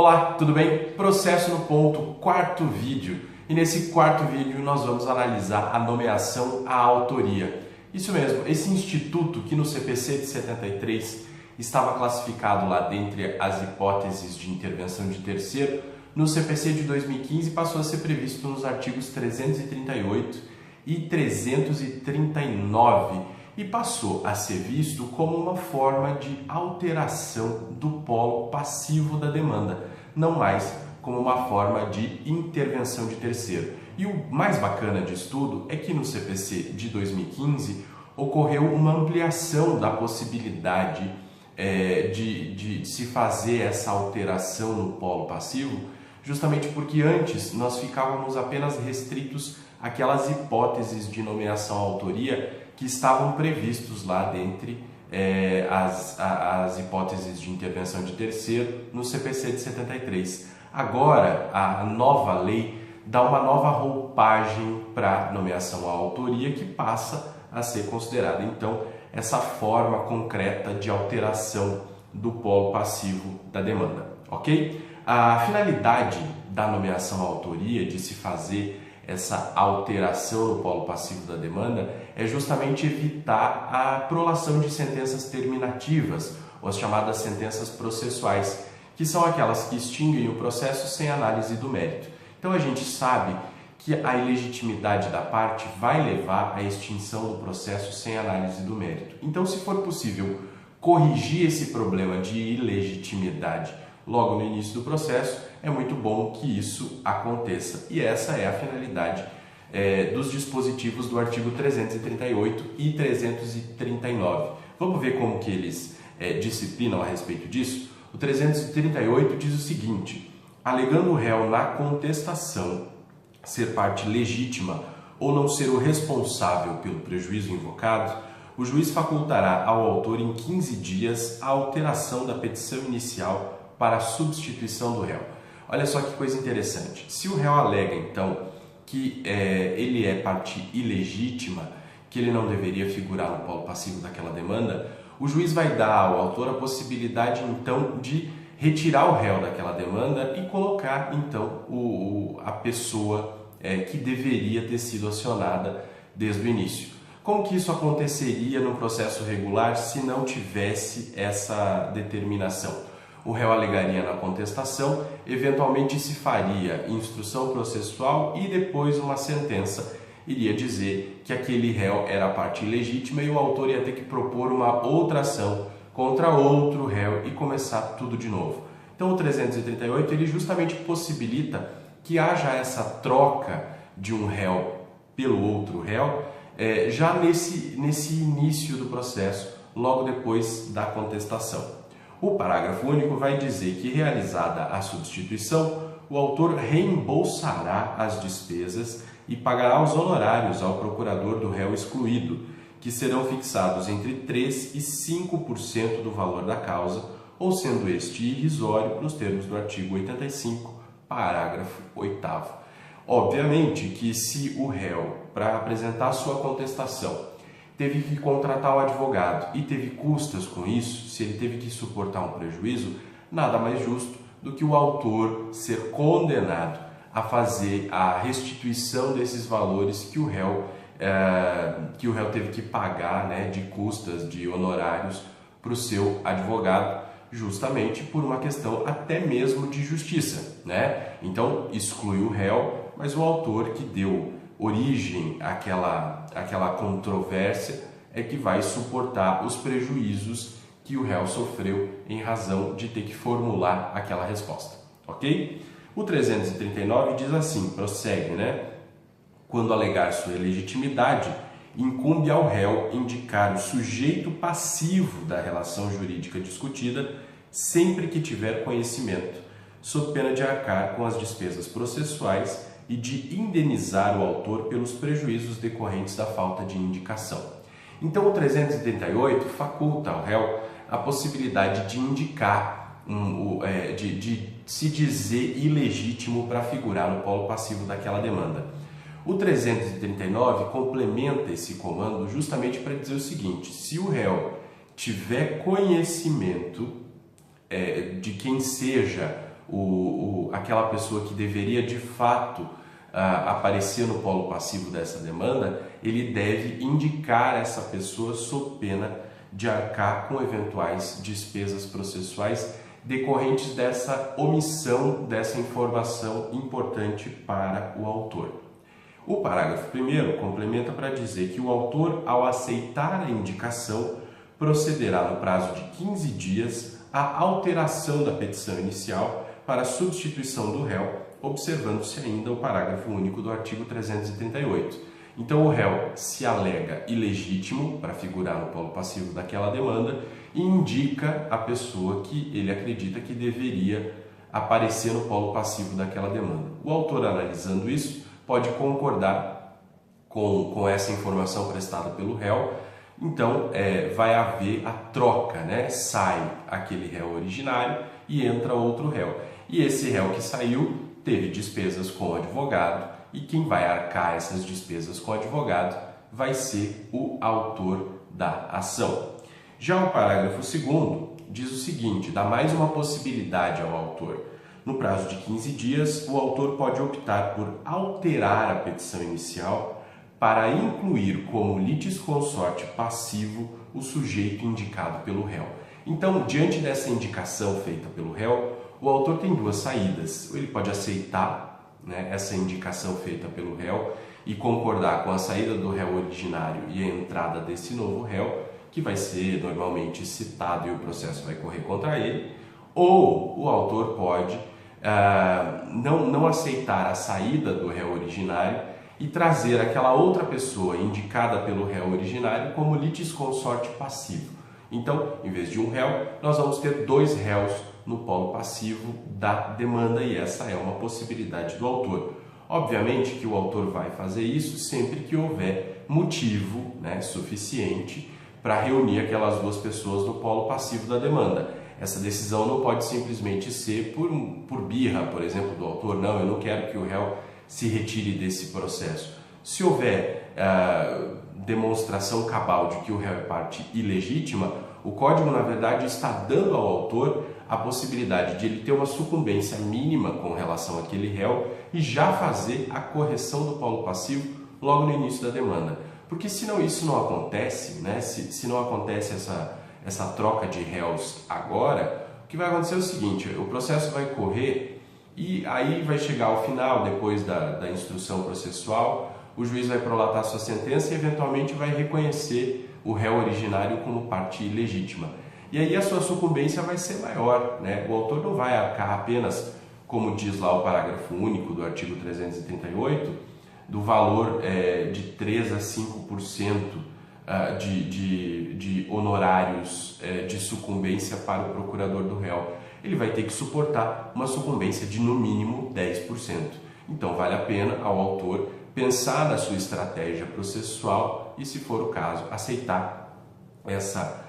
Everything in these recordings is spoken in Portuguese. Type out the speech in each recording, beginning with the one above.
Olá, tudo bem? Processo no ponto, quarto vídeo. E nesse quarto vídeo nós vamos analisar a nomeação à autoria. Isso mesmo, esse instituto que no CPC de 73 estava classificado lá dentre as hipóteses de intervenção de terceiro, no CPC de 2015 passou a ser previsto nos artigos 338 e 339 e passou a ser visto como uma forma de alteração do polo passivo da demanda, não mais como uma forma de intervenção de terceiro. E o mais bacana disso tudo é que no CPC de 2015 ocorreu uma ampliação da possibilidade de se fazer essa alteração no polo passivo, justamente porque antes nós ficávamos apenas restritos àquelas hipóteses de nomeação à autoria que estavam previstos lá dentre as hipóteses de intervenção de terceiro no CPC de 73. Agora, a nova lei dá uma nova roupagem para a nomeação à autoria que passa a ser considerada, então, essa forma concreta de alteração do polo passivo da demanda, ok? A finalidade da nomeação à autoria, de se fazer essa alteração no polo passivo da demanda, é justamente evitar a prolação de sentenças terminativas, ou as chamadas sentenças processuais, que são aquelas que extinguem o processo sem análise do mérito. Então a gente sabe que a ilegitimidade da parte vai levar à extinção do processo sem análise do mérito. Então, se for possível corrigir esse problema de ilegitimidade logo no início do processo, é muito bom que isso aconteça. E essa é a finalidade dos dispositivos do artigo 338 e 339. Vamos ver como que eles disciplinam a respeito disso? O 338 diz o seguinte: alegando o réu na contestação ser parte legítima ou não ser o responsável pelo prejuízo invocado, o juiz facultará ao autor em 15 dias a alteração da petição inicial para a substituição do réu. Olha só que coisa interessante. Se o réu alega, então, que ele é parte ilegítima, que ele não deveria figurar no polo passivo daquela demanda, o juiz vai dar ao autor a possibilidade, então, de retirar o réu daquela demanda e colocar, então, a pessoa que deveria ter sido acionada desde o início. Como que isso aconteceria no processo regular se não tivesse essa determinação? O réu alegaria na contestação, eventualmente se faria instrução processual e depois uma sentença iria dizer que aquele réu era a parte ilegítima e o autor ia ter que propor uma outra ação contra outro réu e começar tudo de novo. Então o 338 ele justamente possibilita que haja essa troca de um réu pelo outro réu já nesse início do processo, logo depois da contestação. O parágrafo único vai dizer que, realizada a substituição, o autor reembolsará as despesas e pagará os honorários ao procurador do réu excluído, que serão fixados entre 3% e 5% do valor da causa, ou sendo este irrisório nos termos do artigo 85, parágrafo 8º. Obviamente que se o réu, para apresentar sua contestação, teve que contratar um advogado e teve custas com isso, se ele teve que suportar um prejuízo, nada mais justo do que o autor ser condenado a fazer a restituição desses valores que o réu teve que pagar, de custas, de honorários para o seu advogado, justamente por uma questão até mesmo de justiça, Então, exclui o réu, mas o autor que deu origem àquela controvérsia é que vai suportar os prejuízos que o réu sofreu em razão de ter que formular aquela resposta, ok? O 339 diz assim, prossegue, Quando alegar sua ilegitimidade, incumbe ao réu indicar o sujeito passivo da relação jurídica discutida sempre que tiver conhecimento, sob pena de arcar com as despesas processuais e de indenizar o autor pelos prejuízos decorrentes da falta de indicação. Então, o 338 faculta ao réu a possibilidade de indicar, de se dizer ilegítimo para figurar no polo passivo daquela demanda. O 339 complementa esse comando justamente para dizer o seguinte: se o réu tiver conhecimento de quem seja aquela pessoa que deveria de fato aparecer no polo passivo dessa demanda, ele deve indicar essa pessoa sob pena de arcar com eventuais despesas processuais decorrentes dessa omissão dessa informação importante para o autor. O parágrafo 1º complementa para dizer que o autor, ao aceitar a indicação, procederá no prazo de 15 dias à alteração da petição inicial para substituição do réu, observando-se ainda o parágrafo único do artigo 338. Então, o réu se alega ilegítimo para figurar no polo passivo daquela demanda e indica a pessoa que ele acredita que deveria aparecer no polo passivo daquela demanda. O autor, analisando isso, pode concordar com essa informação prestada pelo réu. Então, vai haver a troca, né? Sai aquele réu originário e entra outro réu. E esse réu que saiu teve despesas com o advogado, e quem vai arcar essas despesas com o advogado vai ser o autor da ação. Já o parágrafo 2º diz o seguinte, dá mais uma possibilidade ao autor. No prazo de 15 dias, o autor pode optar por alterar a petição inicial para incluir como litisconsorte passivo o sujeito indicado pelo réu. Então, diante dessa indicação feita pelo réu, o autor tem duas saídas. Ele pode aceitar, né, essa indicação feita pelo réu e concordar com a saída do réu originário e a entrada desse novo réu, que vai ser normalmente citado e o processo vai correr contra ele, ou o autor pode não aceitar a saída do réu originário e trazer aquela outra pessoa indicada pelo réu originário como litisconsorte passivo. Então, em vez de um réu, nós vamos ter dois réus no polo passivo da demanda, e essa é uma possibilidade do autor. Obviamente que o autor vai fazer isso sempre que houver motivo, né, suficiente para reunir aquelas duas pessoas no polo passivo da demanda. Essa decisão não pode simplesmente ser por birra, por exemplo, do autor. Não, eu não quero que o réu se retire desse processo. Se houver demonstração cabal de que o réu é parte ilegítima, o Código, na verdade, está dando ao autor a possibilidade de ele ter uma sucumbência mínima com relação àquele réu e já fazer a correção do polo passivo logo no início da demanda. Porque senão isso não acontece, né? Se não acontece essa troca de réus agora, o que vai acontecer é o seguinte, o processo vai correr e aí vai chegar ao final, depois da instrução processual, o juiz vai prolatar sua sentença e eventualmente vai reconhecer o réu originário como parte ilegítima. E aí a sua sucumbência vai ser maior, né? O autor não vai arcar apenas, como diz lá o parágrafo único do artigo 338, do valor de 3 a 5% de honorários de sucumbência para o procurador do réu. Ele vai ter que suportar uma sucumbência de no mínimo 10%. Então vale a pena ao autor pensar na sua estratégia processual e, se for o caso, aceitar essa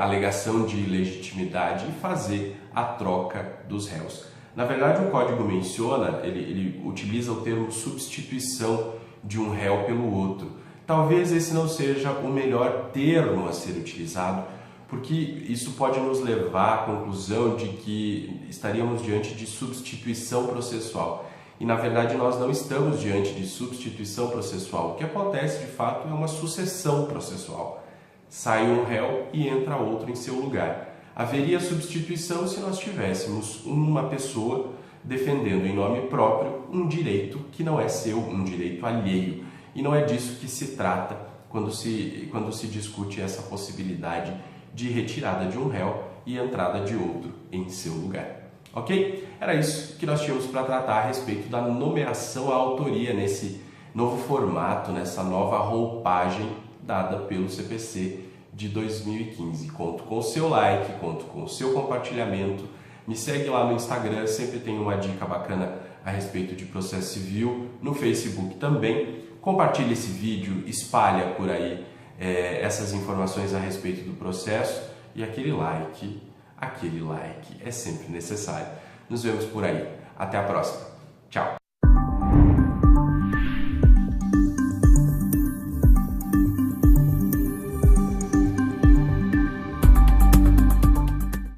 alegação de ilegitimidade e fazer a troca dos réus. Na verdade, o Código menciona, ele utiliza o termo substituição de um réu pelo outro. Talvez esse não seja o melhor termo a ser utilizado, porque isso pode nos levar à conclusão de que estaríamos diante de substituição processual. E, na verdade, nós não estamos diante de substituição processual. O que acontece, de fato, é uma sucessão processual. Sai um réu e entra outro em seu lugar. Haveria substituição se nós tivéssemos uma pessoa defendendo em nome próprio um direito que não é seu, um direito alheio. E não é disso que se trata quando se discute essa possibilidade de retirada de um réu e entrada de outro em seu lugar. Ok? Era isso que nós tínhamos para tratar a respeito da numeração à autoria nesse novo formato, nessa nova roupagem dada pelo CPC de 2015. Conto com o seu like, conto com o seu compartilhamento. Me segue lá no Instagram, sempre tem uma dica bacana a respeito de processo civil. No Facebook também. Compartilhe esse vídeo, espalha por aí essas informações a respeito do processo e aquele like é sempre necessário. Nos vemos por aí. Até a próxima. Tchau!